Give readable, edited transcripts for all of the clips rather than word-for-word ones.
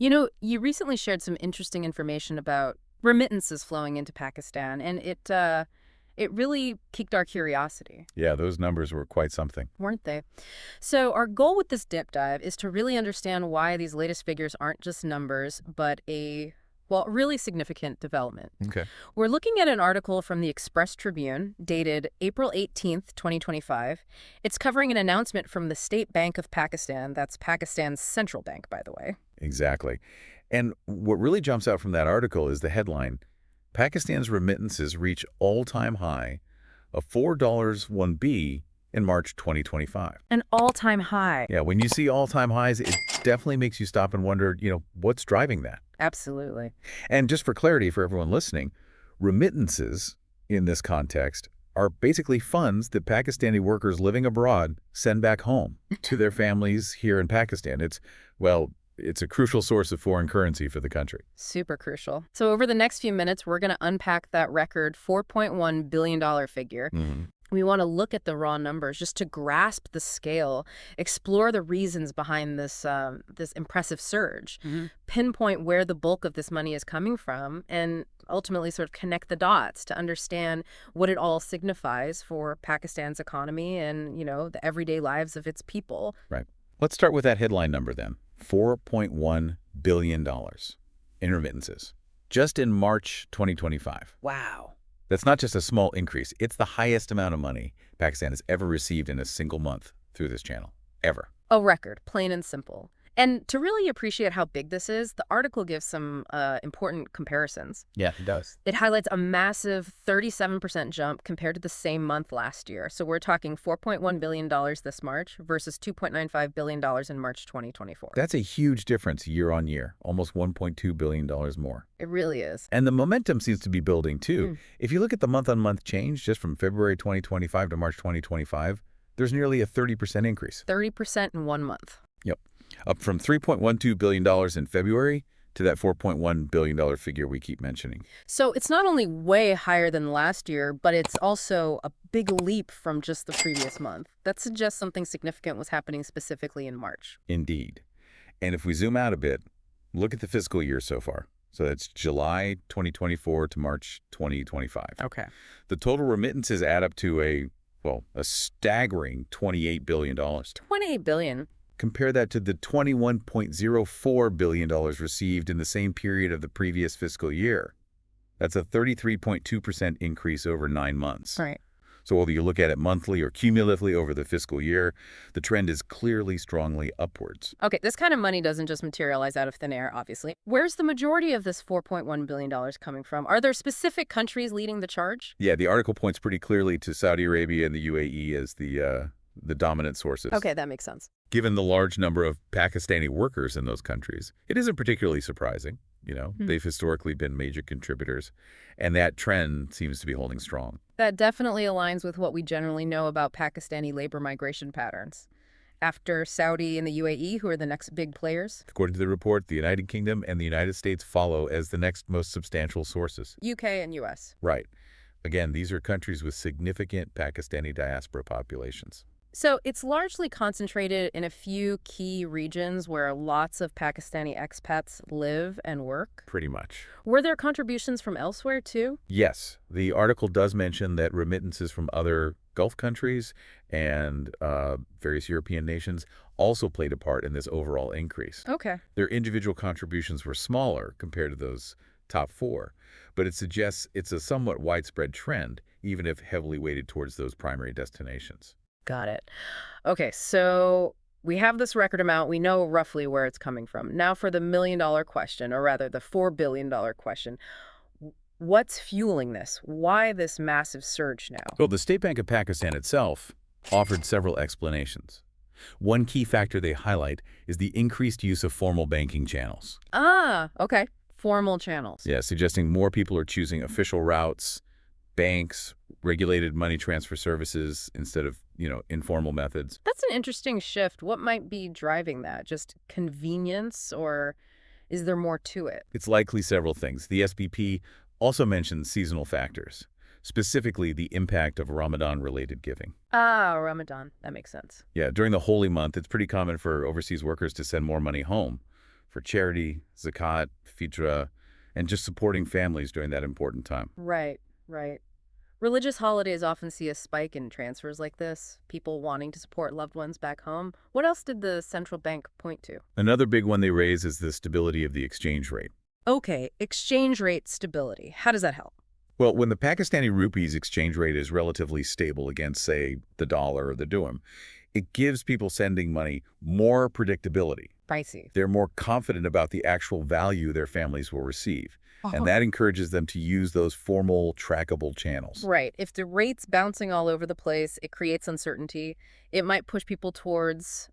You recently shared some interesting information about remittances flowing into Pakistan, and it really piqued our curiosity, Yeah, those numbers were quite something. weren't they? So our goal with this dip dive is to really understand why these latest figures aren't just numbers, but really significant development. Okay. We're looking at an article from the Express Tribune dated April 18th, 2025. It's covering an announcement from the State Bank of Pakistan. That's Pakistan's central bank, by the way. Exactly. And what really jumps out from that article is the headline: Pakistan's remittances reach all-time high of $4.1B in March 2025. An all-time high. Yeah, when you see all-time highs, it definitely makes you stop and wonder, what's driving that? Absolutely. And just for clarity for everyone listening, remittances in this context are basically funds that Pakistani workers living abroad send back home to their families here in Pakistan. It's a crucial source of foreign currency for the country. Super crucial. So over the next few minutes, we're going to unpack that record $4.1 billion figure. We want to look at the raw numbers just to grasp the scale, explore the reasons behind this impressive surge, pinpoint where the bulk of this money is coming from, and ultimately sort of connect the dots to understand what it all signifies for Pakistan's economy and, the everyday lives of its people. Right. Let's start with that headline number then. $4.1 billion in remittances just in March 2025. Wow. That's not just a small increase. It's the highest amount of money Pakistan has ever received in a single month through this channel, ever. A record, plain and simple. And to really appreciate how big this is, the article gives some important comparisons. Yeah, it does. It highlights a massive 37% jump compared to the same month last year. So we're talking $4.1 billion this March versus $2.95 billion in March 2024. That's a huge difference year on year, almost $1.2 billion more. It really is. And the momentum seems to be building too. If you look at the month-on-month change just from February 2025 to March 2025, there's nearly a 30% increase. 30% in 1 month. Yep. Up from $3.12 billion in February to that $4.1 billion figure we keep mentioning. So it's not only way higher than last year, but it's also a big leap from just the previous month. That suggests something significant was happening specifically in March. Indeed. And if we zoom out a bit, look at the fiscal year so far. So that's July 2024 to March 2025. Okay. The total remittances add up to a staggering $28 billion. $28 billion. Compare that to the $21.04 billion received in the same period of the previous fiscal year. That's a 33.2% increase over 9 months. Right. So whether you look at it monthly or cumulatively over the fiscal year, the trend is clearly strongly upwards. Okay, this kind of money doesn't just materialize out of thin air, obviously. Where's the majority of this $4.1 billion coming from? Are there specific countries leading the charge? Yeah, the article points pretty clearly to Saudi Arabia and the UAE as the dominant sources. Okay, that makes sense. Given the large number of Pakistani workers in those countries, it isn't particularly surprising. They've historically been major contributors, and that trend seems to be holding strong. That definitely aligns with what we generally know about Pakistani labor migration patterns. After Saudi and the UAE, who are the next big players? According to the report, the United Kingdom and the United States follow as the next most substantial sources. UK and US. Right. Again, these are countries with significant Pakistani diaspora populations. So it's largely concentrated in a few key regions where lots of Pakistani expats live and work. Pretty much. Were there contributions from elsewhere, too? Yes. The article does mention that remittances from other Gulf countries and various European nations also played a part in this overall increase. Okay. Their individual contributions were smaller compared to those top 4, but it suggests it's a somewhat widespread trend, even if heavily weighted towards those primary destinations. Got it. Okay, so we have this record amount. We know roughly where it's coming from. Now for the million-dollar question, or rather the $4 billion question. What's fueling this? Why this massive surge now? Well, the State Bank of Pakistan itself offered several explanations. One key factor they highlight is the increased use of formal banking channels. Ah, okay. Formal channels. Yeah, suggesting more people are choosing official routes, banks, regulated money transfer services instead of, informal methods. That's an interesting shift. What might be driving that? Just convenience, or is there more to it? It's likely several things. The SBP also mentions seasonal factors, specifically the impact of Ramadan-related giving. Ah, Ramadan. That makes sense. Yeah, during the holy month, it's pretty common for overseas workers to send more money home for charity, zakat, fitra, and just supporting families during that important time. Right, right. Religious holidays often see a spike in transfers like this, people wanting to support loved ones back home. What else did the central bank point to? Another big one they raise is the stability of the exchange rate. Okay, exchange rate stability. How does that help? Well, when the Pakistani rupee's exchange rate is relatively stable against, say, the dollar or the dirham, it gives people sending money more predictability. I see. They're more confident about the actual value their families will receive, and that encourages them to use those formal, trackable channels. Right. If the rate's bouncing all over the place, it creates uncertainty. It might push people towards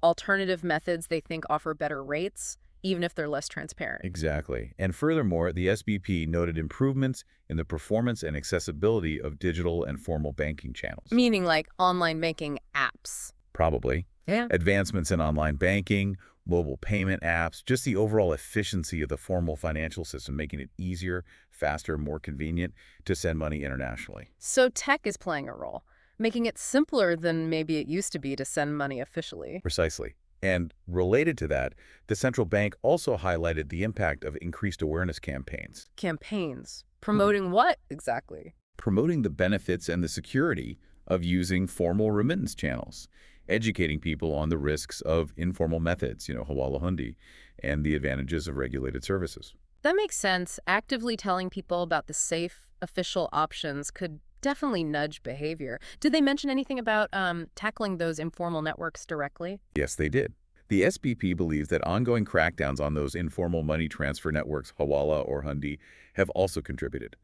alternative methods they think offer better rates, even if they're less transparent. Exactly. And furthermore, the SBP noted improvements in the performance and accessibility of digital and formal banking channels. Meaning like online banking apps. Probably. Yeah. Advancements in online banking, mobile payment apps, just the overall efficiency of the formal financial system, making it easier, faster, more convenient to send money internationally. So tech is playing a role, making it simpler than maybe it used to be to send money officially. Precisely. And related to that, the central bank also highlighted the impact of increased awareness campaigns. Campaigns. Promoting what exactly? Promoting the benefits and the security of using formal remittance channels, educating people on the risks of informal methods, hawala hundi, and the advantages of regulated services. That makes sense. Actively telling people about the safe, official options could definitely nudge behavior. Did they mention anything about tackling those informal networks directly? Yes, they did. The SBP believes that ongoing crackdowns on those informal money transfer networks, hawala or hundi, have also contributed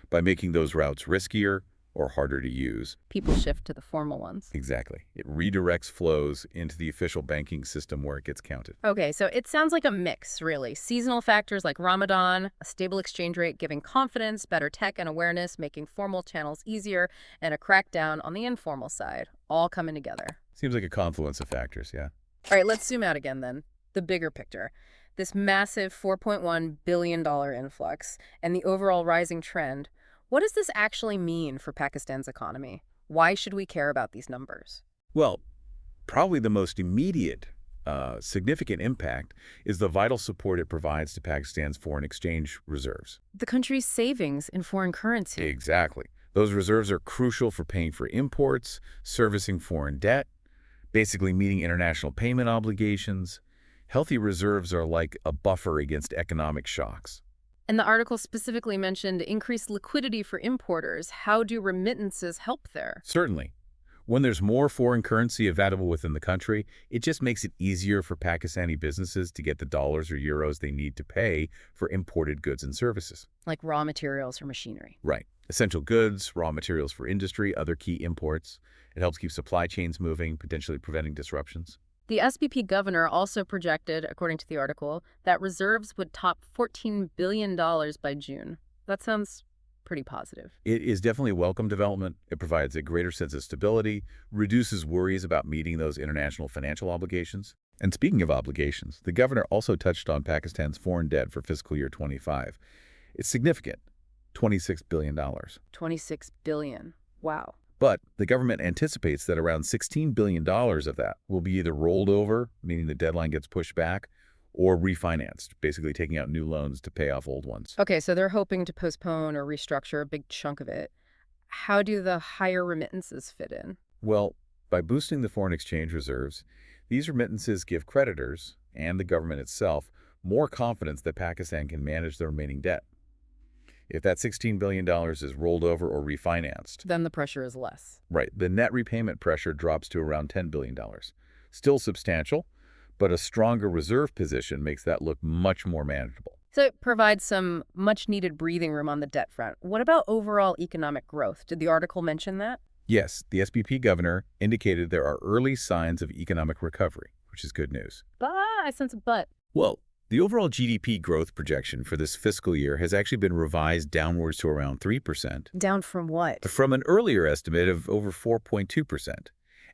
by making those routes riskier or harder to use. People shift to the formal ones. Exactly. It redirects flows into the official banking system where it gets counted. Okay, so it sounds like a mix, really. Seasonal factors like Ramadan, a stable exchange rate giving confidence, better tech and awareness, making formal channels easier, and a crackdown on the informal side, all coming together. Seems like a confluence of factors, yeah. All right, let's zoom out again then. The bigger picture. This massive $4.1 billion influx and the overall rising trend. What does this actually mean for Pakistan's economy? Why should we care about these numbers? Well, probably the most immediate significant impact is the vital support it provides to Pakistan's foreign exchange reserves. The country's savings in foreign currency. Exactly. Those reserves are crucial for paying for imports, servicing foreign debt, basically meeting international payment obligations. Healthy reserves are like a buffer against economic shocks. And the article specifically mentioned increased liquidity for importers. How do remittances help there? Certainly. When there's more foreign currency available within the country, it just makes it easier for Pakistani businesses to get the dollars or euros they need to pay for imported goods and services. Like raw materials or machinery. Right. Essential goods, raw materials for industry, other key imports. It helps keep supply chains moving, potentially preventing disruptions. The SBP governor also projected, according to the article, that reserves would top $14 billion by June. That sounds pretty positive. It is definitely a welcome development. It provides a greater sense of stability, reduces worries about meeting those international financial obligations. And speaking of obligations, the governor also touched on Pakistan's foreign debt for fiscal year 25. It's significant, $26 billion. $26 billion. Wow. But the government anticipates that around $16 billion of that will be either rolled over, meaning the deadline gets pushed back, or refinanced, basically taking out new loans to pay off old ones. Okay, so they're hoping to postpone or restructure a big chunk of it. How do the higher remittances fit in? Well, by boosting the foreign exchange reserves, these remittances give creditors, and the government itself, more confidence that Pakistan can manage the remaining debt. If that $16 billion is rolled over or refinanced, Then the pressure is less. right, the net repayment pressure drops to around $10 billion. Still substantial, but a stronger reserve position makes that look much more manageable. So it provides some much-needed breathing room on the debt front. What about overall economic growth? Did the article mention that? Yes, the SBP governor indicated there are early signs of economic recovery, which is good news. But I sense a but. Well, the overall GDP growth projection for this fiscal year has actually been revised downwards to around 3%, Down from what? from an earlier estimate of over 4.2%.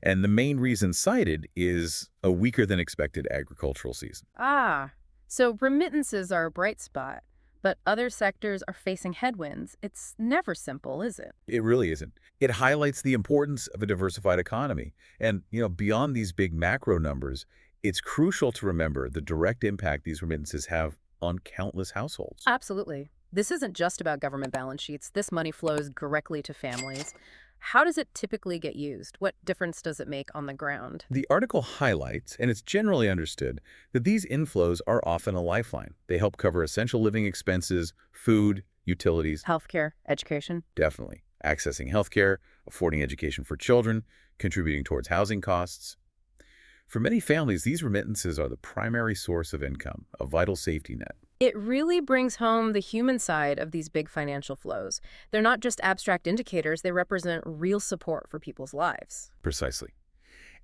And the main reason cited is a weaker than expected agricultural season. Ah, so remittances are a bright spot, but other sectors are facing headwinds. It's never simple, is it? It really isn't. It highlights the importance of a diversified economy. And, beyond these big macro numbers, It's crucial to remember the direct impact these remittances have on countless households. Absolutely. This isn't just about government balance sheets. This money flows directly to families. How does it typically get used? What difference does it make on the ground? The article highlights, and it's generally understood, that these inflows are often a lifeline. They help cover essential living expenses, food, utilities, Healthcare, education. definitely, accessing healthcare, affording education for children, contributing towards housing costs. For many families, these remittances are the primary source of income, a vital safety net. It really brings home the human side of these big financial flows. They're not just abstract indicators, they represent real support for people's lives. Precisely.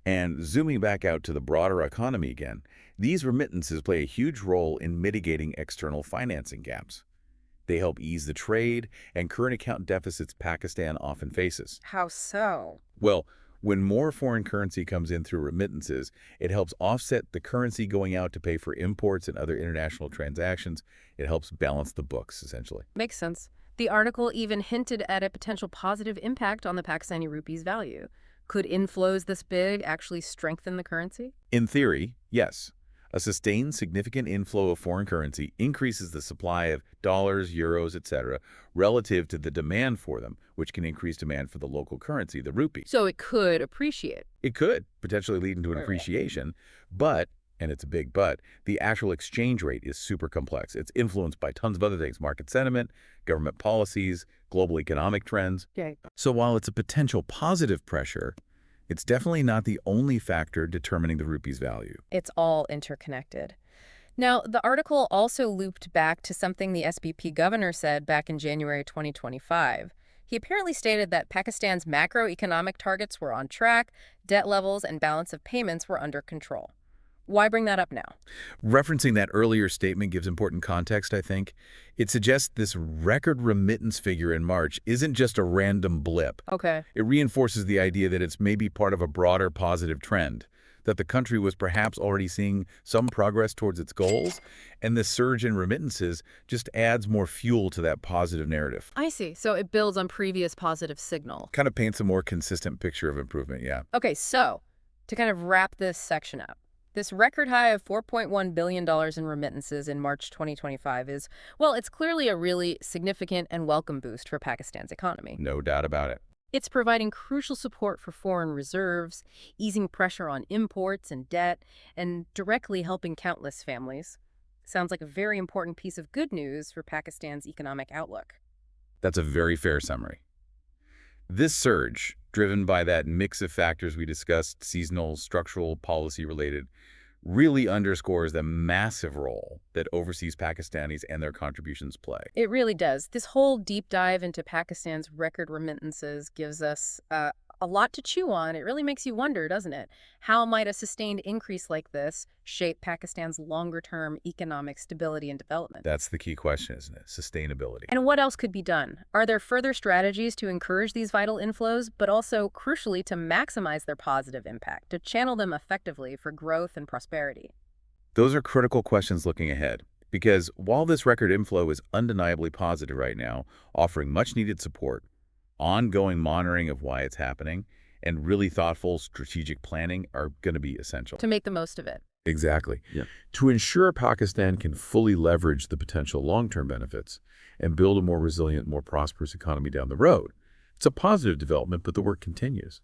And zooming back out to the broader economy again, these remittances play a huge role in mitigating external financing gaps. They help ease the trade and current account deficits Pakistan often faces. How so? Well, when more foreign currency comes in through remittances, it helps offset the currency going out to pay for imports and other international transactions. It helps balance the books, essentially. Makes sense. The article even hinted at a potential positive impact on the Pakistani rupee's value. Could inflows this big actually strengthen the currency? In theory, yes. A sustained significant inflow of foreign currency increases the supply of dollars, euros, etc., relative to the demand for them, which can increase demand for the local currency, the rupee. So it could appreciate. It could, potentially leading to an appreciation, but, and it's a big but, the actual exchange rate is super complex. It's influenced by tons of other things, market sentiment, government policies, global economic trends. Okay. So while it's a potential positive pressure, it's definitely not the only factor determining the rupee's value. It's all interconnected. Now, the article also looped back to something the SBP governor said back in January 2025. He apparently stated that Pakistan's macroeconomic targets were on track, debt levels and balance of payments were under control. Why bring that up now? Referencing that earlier statement gives important context, I think. It suggests this record remittance figure in March isn't just a random blip. Okay. It reinforces the idea that it's maybe part of a broader positive trend, that the country was perhaps already seeing some progress towards its goals, and this surge in remittances just adds more fuel to that positive narrative. I see. So it builds on previous positive signal. Kind of paints a more consistent picture of improvement, yeah. Okay, so to kind of wrap this section up, this record high of $4.1 billion in remittances in March 2025 is, well, it's clearly a really significant and welcome boost for Pakistan's economy. No doubt about it. It's providing crucial support for foreign reserves, easing pressure on imports and debt, and directly helping countless families. Sounds like a very important piece of good news for Pakistan's economic outlook. That's a very fair summary. This surge, driven by that mix of factors we discussed, seasonal, structural, policy-related, really underscores the massive role that overseas Pakistanis and their contributions play. It really does. This whole deep dive into Pakistan's record remittances gives us a lot to chew on. It really makes you wonder, doesn't it? How might a sustained increase like this shape Pakistan's longer-term economic stability and development? That's the key question, isn't it? Sustainability. And what else could be done? Are there further strategies to encourage these vital inflows, but also, crucially, to maximize their positive impact, to channel them effectively for growth and prosperity? Those are critical questions looking ahead, because while this record inflow is undeniably positive right now, offering much-needed support, ongoing monitoring of why it's happening, and really thoughtful strategic planning are going to be essential. To make the most of it. Exactly. Yeah. To ensure Pakistan can fully leverage the potential long-term benefits and build a more resilient, more prosperous economy down the road. It's a positive development, but the work continues.